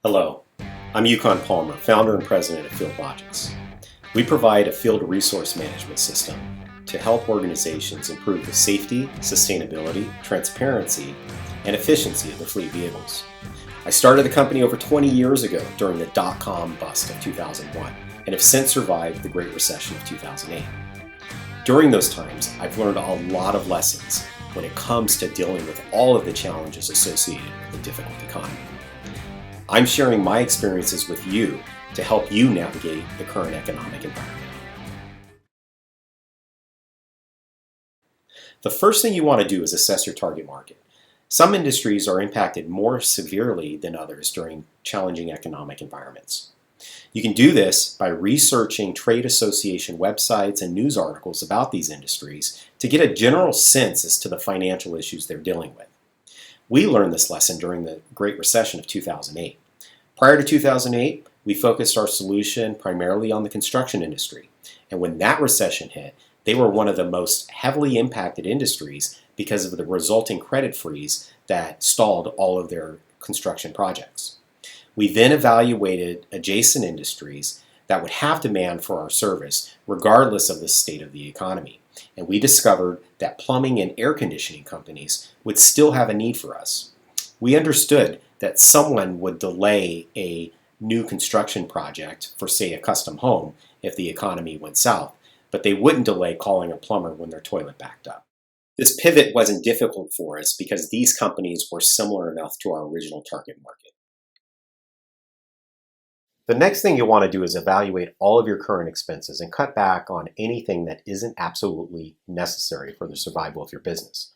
Hello, I'm Yukon Palmer, founder and president of FieldLogix. We provide a field resource management system to help organizations improve the safety, sustainability, transparency, and efficiency of their fleet vehicles. I started the company over 20 years ago during the dot-com bust of 2001 and have since survived the Great Recession of 2008. During those times, I've learned a lot of lessons when it comes to dealing with all of the challenges associated with a difficult economy. I'm sharing my experiences with you to help you navigate the current economic environment. The first thing you want to do is assess your target market. Some industries are impacted more severely than others during challenging economic environments. You can do this by researching trade association websites and news articles about these industries to get a general sense as to the financial issues they're dealing with. We learned this lesson during the Great Recession of 2008. Prior to 2008, we focused our solution primarily on the construction industry. And when that recession hit, they were one of the most heavily impacted industries because of the resulting credit freeze that stalled all of their construction projects. We then evaluated adjacent industries that would have demand for our service regardless of the state of the economy. And we discovered that plumbing and air conditioning companies would still have a need for us. We understood that someone would delay a new construction project for, say, a custom home if the economy went south, but they wouldn't delay calling a plumber when their toilet backed up. This pivot wasn't difficult for us because these companies were similar enough to our original target market. The next thing you'll want to do is evaluate all of your current expenses and cut back on anything that isn't absolutely necessary for the survival of your business.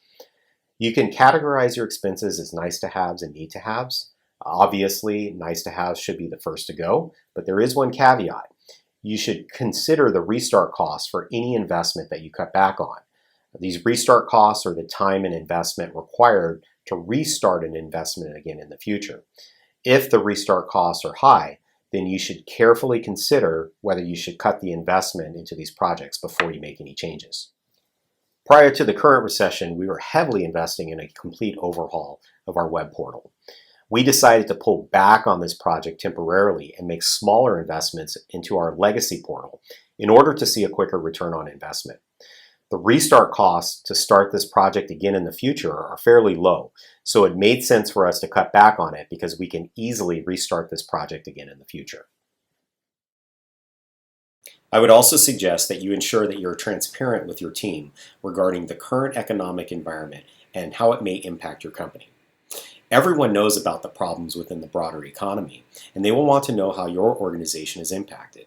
You can categorize your expenses as nice to haves and need to haves. Obviously, nice to haves should be the first to go, but there is one caveat. You should consider the restart costs for any investment that you cut back on. These restart costs are the time and investment required to restart an investment again in the future. If the restart costs are high, then you should carefully consider whether you should cut the investment into these projects before you make any changes. Prior to the current recession, we were heavily investing in a complete overhaul of our web portal. We decided to pull back on this project temporarily and make smaller investments into our legacy portal in order to see a quicker return on investment. The restart costs to start this project again in the future are fairly low, so it made sense for us to cut back on it because we can easily restart this project again in the future. I would also suggest that you ensure that you're transparent with your team regarding the current economic environment and how it may impact your company. Everyone knows about the problems within the broader economy, and they will want to know how your organization is impacted.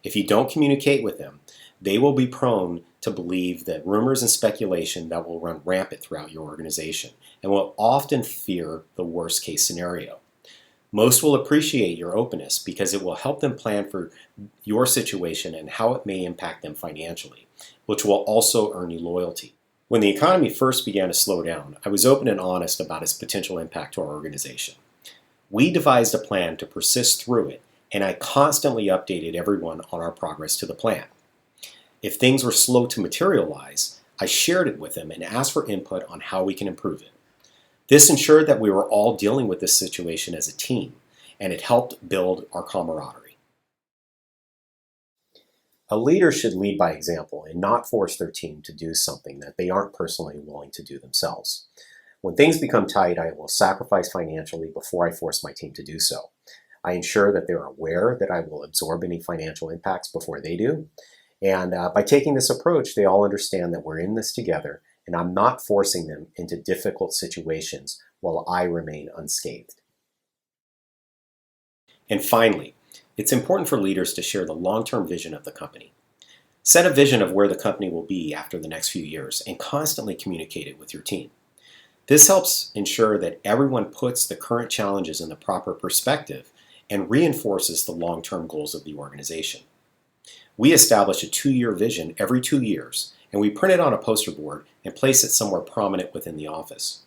If you don't communicate with them, they will be prone to believe that rumors and speculation that will run rampant throughout your organization and will often fear the worst case scenario. Most will appreciate your openness because it will help them plan for your situation and how it may impact them financially, which will also earn you loyalty. When the economy first began to slow down, I was open and honest about its potential impact to our organization. We devised a plan to persist through it, and I constantly updated everyone on our progress to the plan. If things were slow to materialize, I shared it with them and asked for input on how we can improve it. This ensured that we were all dealing with this situation as a team, and it helped build our camaraderie. A leader should lead by example and not force their team to do something that they aren't personally willing to do themselves. When things become tight, I will sacrifice financially before I force my team to do so. I ensure that they're aware that I will absorb any financial impacts before they do. And by taking this approach, they all understand that we're in this together, and I'm not forcing them into difficult situations while I remain unscathed. And finally, it's important for leaders to share the long-term vision of the company. Set a vision of where the company will be after the next few years and constantly communicate it with your team. This helps ensure that everyone puts the current challenges in the proper perspective and reinforces the long-term goals of the organization. We establish a 2-year vision every 2 years, and we print it on a poster board and place it somewhere prominent within the office.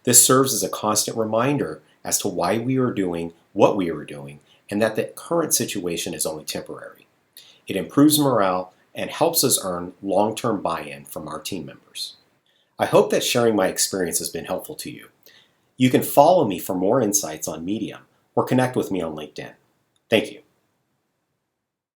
This serves as a constant reminder as to why we are doing what we are doing and that the current situation is only temporary. It improves morale and helps us earn long-term buy-in from our team members. I hope that sharing my experience has been helpful to you. You can follow me for more insights on Medium or connect with me on LinkedIn. Thank you.